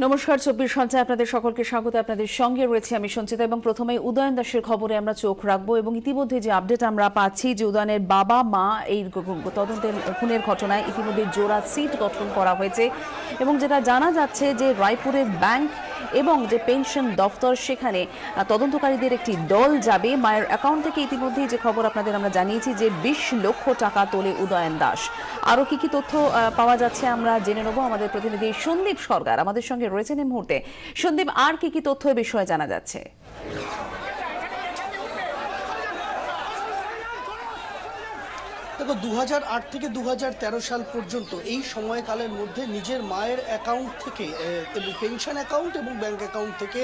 নমস্কার, 24 ঘন্টায় আপনাদের সকলকে স্বাগত। আপনাদের সঙ্গে রয়েছে আমি সঞ্চিতা এবং প্রথমেই উদয়ন দাসের খবরে আমরা চোখ রাখবো এবং ইতিমধ্যে যে আপডেট আমরা পাচ্ছি যে উদয়নের বাবা মা এই তদন্তের খুনের ঘটনায় ইতিমধ্যে জোড়া সিট গঠন করা হয়েছে এবং যেটা জানা যাচ্ছে যে রায়পুরের ব্যাংক এবং যে পেনশন দফতর সেখানে তদন্তকারীদের একটি দল যাবে। মায়ের অ্যাকাউন্ট থেকে ইতিমধ্যে যে খবর আপনাদের আমরা জানিয়েছি যে 20 লক্ষ টাকা তোলে উদয়ন দাস। আরও কি তথ্য পাওয়া যাচ্ছে আমরা জেনে নেব। আমাদের প্রতিনিধি সন্দীপ সরকার আমাদের সঙ্গে রয়েছেন এই মুহূর্তে। সন্দীপ, আর কি তথ্য এ বিষয়ে জানা যাচ্ছে? দেখো, 2008 থেকে 2013 সাল পর্যন্ত এই সময়কালের মধ্যে নিজের মায়ের অ্যাকাউন্ট থেকে পেনশন অ্যাকাউন্ট এবং ব্যাংক অ্যাকাউন্ট থেকে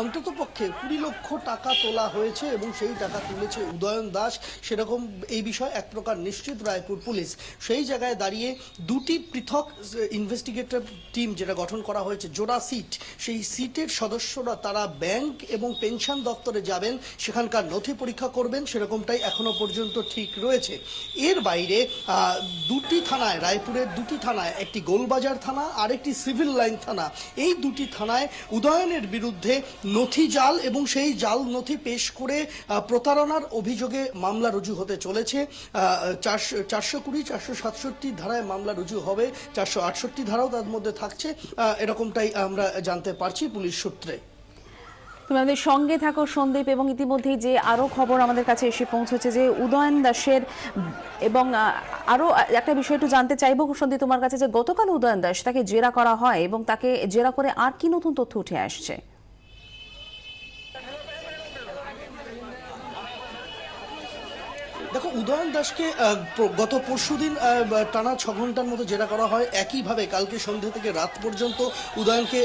অন্ততপক্ষে 20 লক্ষ টাকা তোলা হয়েছে এবং সেই টাকা তুলেছে উদয়ন দাস। সেরকম এই বিষয়ে এক প্রকার নিশ্চিত রায়পুর পুলিশ। সেই জায়গায় দাঁড়িয়ে দুটি পৃথক ইনভেস্টিগেটর টিম যেটা গঠন করা হয়েছে, জোড়া সিট, সেই সিটের সদস্যরা তারা ব্যাংক এবং পেনশন দপ্তরে যাবেন, সেখানকার নথি পরীক্ষা করবেন, সেরকমটাই এখনো পর্যন্ত ঠিক রয়েছে। এর বাইরে দুটি থানায়, রায়পুরের দুটি থানায়, একটি গোলবাজার থানা আর একটি সিভিল লাইন থানা, এই দুটি থানায় উদয়নের বিরুদ্ধে নথি জাল এবং সেই জাল নথি পেশ করে প্রতারণার অভিযোগে মামলা রুজু হতে চলেছে। 420, 467 ধারায় মামলা রুজু হবে, 468 ধারাও তার মধ্যে থাকছে, এরকমটাই আমরা জানতে পারছি পুলিশ সূত্রে। তুমি আমাদের সঙ্গে থাকো সন্দীপ। এবং ইতিমধ্যেই যে আরো খবর আমাদের কাছে এসে পৌঁছেছে যে উদয়ন দাসের, এবং আরো একটা বিষয় একটু জানতে চাইবো সন্দীপ তোমার কাছে, যে গতকাল উদয়ন দাস তাকে জেরা করা হয় এবং তাকে জেরা করে আর কি নতুন তথ্য উঠে আসছে? দেখো, উদয়ন দাসকে গত পরশুদিন টানা 6 ঘন্টার মতো জেরা করা হয়। একইভাবে কালকে সন্ধ্যে থেকে রাত পর্যন্ত উদয়নকে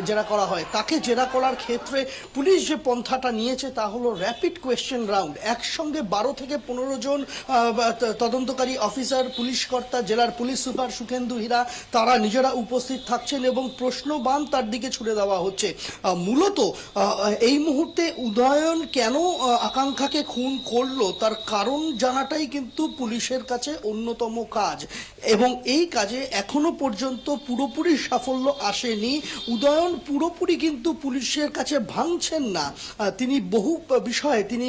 জেরা করা হয়। তাকে জেরা করার ক্ষেত্রে পুলিশ যে পন্থাটা নিয়েছে তা হলো র্যাপিড কোয়েশ্চেন রাউন্ড। একসঙ্গে 12 থেকে 15 জন তদন্তকারী অফিসার, পুলিশ কর্তা, জেলার পুলিশ সুপার সুখেন্দু হীরা, তারা নিজেরা উপস্থিত থাকছেন এবং প্রশ্নবাণ তার দিকে ছুড়ে দেওয়া হচ্ছে। মূলত এই মুহূর্তে উদয়ন কেন আকাঙ্ক্ষাকে খুন করলো তার কারণ জানাটাই কিন্তু পুলিশের কাছে অন্যতম কাজ, এবং এই কাজে এখনো পর্যন্ত পুরোপুরি সাফল্য আসেনি। উদয়ন পুরোপুরি কিন্তু পুলিশের কাছে ভাঙছেন না, তিনি বহু বিষয়ে তিনি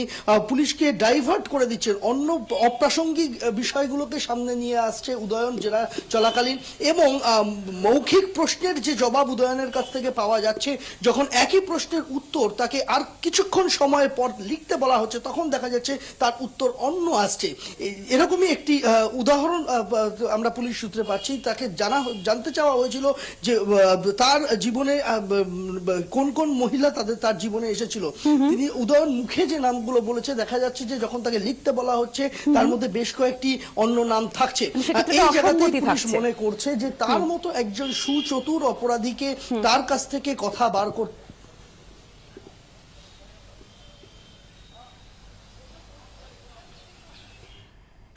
পুলিশকে ডাইভার্ট করে দিচ্ছেন, অন্য অপ্রাসঙ্গিক বিষয়গুলোকে সামনে নিয়ে আসছে উদয়ন জেরা চলাকালীন। এবং মৌখিক প্রশ্নের যে জবাব উদয়নের কাছ থেকে পাওয়া যাচ্ছে, যখন একই প্রশ্নের উত্তর তাকে আর কিছুক্ষণ সময় পর লিখতে বলা হচ্ছে, তখন দেখা যাচ্ছে তার উত্তর অন্য আসছে। এরকমই একটি উদাহরণ আমরা পুলিশ সূত্রে পাচ্ছি। তাকে জানতে চাওয়া হয়েছিল যে তার জীবনে কোন কোন মহিলা তার জীবনে এসেছিল। তিনি উদয়ন মুখে যে নামগুলো বলেছে, দেখা যাচ্ছে যে যখন তাকে লিখতে বলা হচ্ছে তার মধ্যে বেশ কয়েকটি অন্য নাম থাকছে। এই জায়গাতে পুলিশ মনে করছে যে তার মতো একজন সুচতুর অপরাধীকে তার কাছ থেকে কথা বার করতে।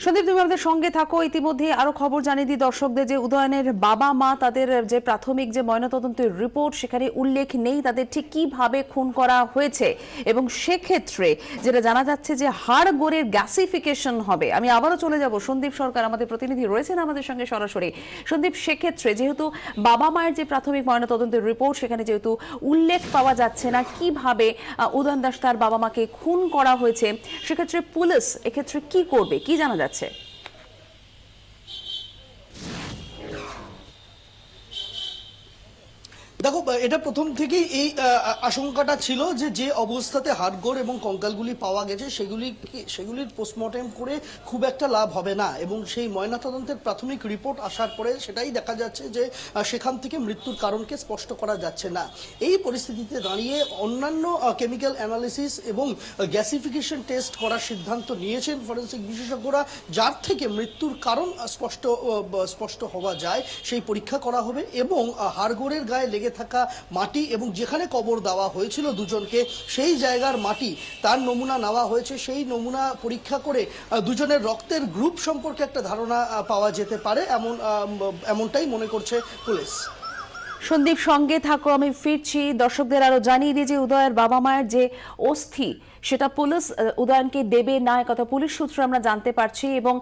সন্দীপ, তুমি আমাদের সঙ্গে থাকো। ইতিমধ্যে আরো খবর জানিয়ে দিই দর্শকদের যে উদয়নের বাবা মা, তাদের যে প্রাথমিক যে ময়নাতদন্তের রিপোর্ট, সেখানে উল্লেখ নেই তাদের ঠিক কিভাবে খুন করা হয়েছে এবং সেক্ষেত্রে যেটা জানা যাচ্ছে যে হাড়গোড়ের গ্যাসিফিকেশন হবে। আমি আবারও চলে যাব, সন্দীপ সরকার আমাদের প্রতিনিধি রয়েছেন আমাদের সঙ্গে সরাসরি। সন্দীপ, সেক্ষেত্রে যেহেতু বাবা মায়ের যে প্রাথমিক ময়নাতদন্তের রিপোর্ট, সেখানে যেহেতু উল্লেখ পাওয়া যাচ্ছে না কিভাবে উদয়ন দাস তার বাবা মাকে খুন করা হয়েছে, সেক্ষেত্রে পুলিশ এক্ষেত্রে কি করবে, কি জানা যাচ্ছে? দেখো, এটা প্রথম থেকেই এই আশঙ্কাটা ছিল যে যে অবস্থাতে হাড়গোড় এবং কঙ্কালগুলি পাওয়া গেছে সেগুলির পোস্টমর্টেম করে খুব একটা লাভ হবে না, এবং সেই ময়নাতদন্তের প্রাথমিক রিপোর্ট আসার পরে সেটাই দেখা যাচ্ছে যে সেখান থেকে মৃত্যুর কারণকে স্পষ্ট করা যাচ্ছে না। এই পরিস্থিতিতে দাঁড়িয়ে অন্যান্য কেমিক্যাল অ্যানালিসিস এবং গ্যাসিফিকেশন টেস্ট করার সিদ্ধান্ত নিয়েছেন ফরেন্সিক বিশেষজ্ঞরা, যার থেকে মৃত্যুর কারণ স্পষ্ট হওয়া যায় সেই পরীক্ষা করা হবে। এবং হাড়গোড়ের গায়ে লেগে থাকা মাটি এবং যেখানে কবর দেওয়া হয়েছিল দুজনকে, সেই জায়গার মাটি, তার নমুনা নেওয়া হয়েছে। সেই নমুনা পরীক্ষা করে দুজনের রক্তের গ্রুপ সম্পর্কে একটা ধারণা পাওয়া যেতে পারে, এমনটাই মনে করছে পুলিশ। সন্দীপ, সঙ্গে থাকো, আমি ফিরছি। দর্শকদের আরো জানিয়ে দিই যে উদয়ের বাবা মায়ের যে অস্থি, সেটা পুলিশ উদয়নকে দেবে না, একথা পুলিশ সূত্রে আমরা জানতে পারছি। এবং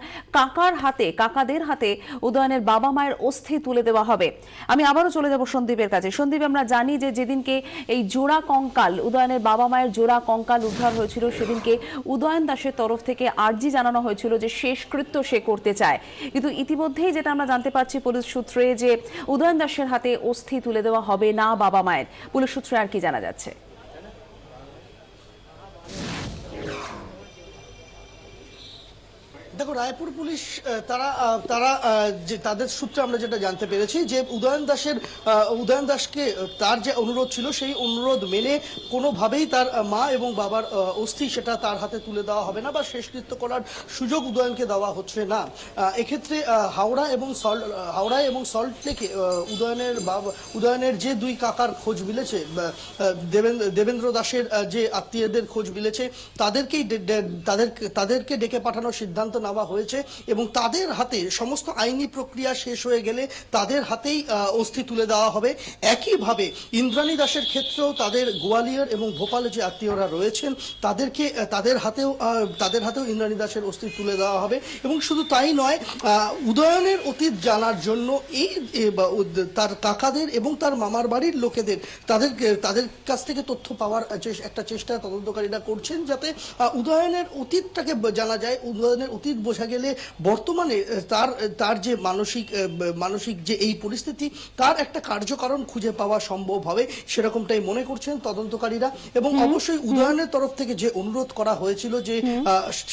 কাকাদের হাতে উদয়নের বাবা মায়ের অস্থি তুলে দেওয়া হবে। আমি আবারও চলে যাব সন্দীপের কাছে। সন্দীপ, আমরা জানি যে যেদিনকে এই জোড়া কঙ্কাল, উদয়নের বাবা মায়ের জোড়া কঙ্কাল উদ্ধার হয়েছিল, সেদিনকে উদয়ন দাসের তরফ থেকে আর্জি জানানো হয়েছিল যে শেষকৃত্য সে করতে চায়। কিন্তু ইতিমধ্যেই যেটা আমরা জানতে পারছি পুলিশ সূত্রে, যে উদয়ন দাসের হাতে অস্থি তুলে দেওয়া হবে না বাবা মায়ের। পুলিশ সূত্রে আর কি জানা যাচ্ছে? দেখো, রায়পুর পুলিশ তারা যে তাদের সূত্রে আমরা যেটা জানতে পেরেছি যে উদয়ন দাসকে তার যে অনুরোধ ছিল সেই অনুরোধ মেনে কোনোভাবেই তার মা এবং বাবার অস্থি সেটা তার হাতে তুলে দেওয়া হবে না বা শেষকৃত্য করার সুযোগ উদয়নকে দেওয়া হচ্ছে না। এক্ষেত্রে হাওড়ায় এবং সল্ট লেকে উদয়নের যে দুই কাকার খোঁজ মিলেছে, দেবেন্দ্র দাসের যে আত্মীয়দের খোঁজ মিলেছে, তাদেরকে ডেকে পাঠানোর সিদ্ধান্ত নেওয়া হয়েছে এবং তাদের হাতে সমস্ত আইনি প্রক্রিয়া শেষ হয়ে গেলে তাদের হাতেই অস্থি তুলে দেওয়া হবে। একইভাবে ইন্দ্রাণী দাসের ক্ষেত্রেও তাদের গোয়ালিয়র এবং ভোপালে যে আত্মীয়রা রয়েছেন তাদের হাতেও ইন্দ্রাণী দাসের অস্থি তুলে দেওয়া হবে। এবং শুধু তাই নয়, উদয়নের অতীত জানার জন্য তার কাকাদের এবং তার মামার বাড়ির লোকেদের তাদের কাছ থেকে তথ্য পাওয়ার একটা চেষ্টা তদন্তকারীরা করছেন, যাতে উদয়নের অতীতটাকে জানা যায়। উদয়নের অতীত বোঝা গেলে বর্তমানে তার যে মানসিক যে এই পরিস্থিতি, তার একটা কার্যকারণ খুঁজে পাওয়া সম্ভব হবে, সেরকমটাই মনে করছেন তদন্তকারীরা। এবং অবশ্যই উদয়নের তরফ থেকে যে অনুরোধ করা হয়েছিল যে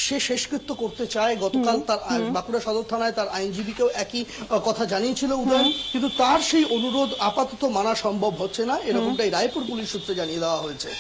সে শেষকৃত্য করতে চায়, গতকাল তার বাঁকুড়া সদর থানায় তার আইনজীবীকেও একই কথা জানিয়েছিল উদয়ন, কিন্তু তার সেই অনুরোধ আপাতত মানা সম্ভব হচ্ছে না, এরকমটাই রায়পুর পুলিশ সূত্রে জানিয়ে দেওয়া হয়েছে।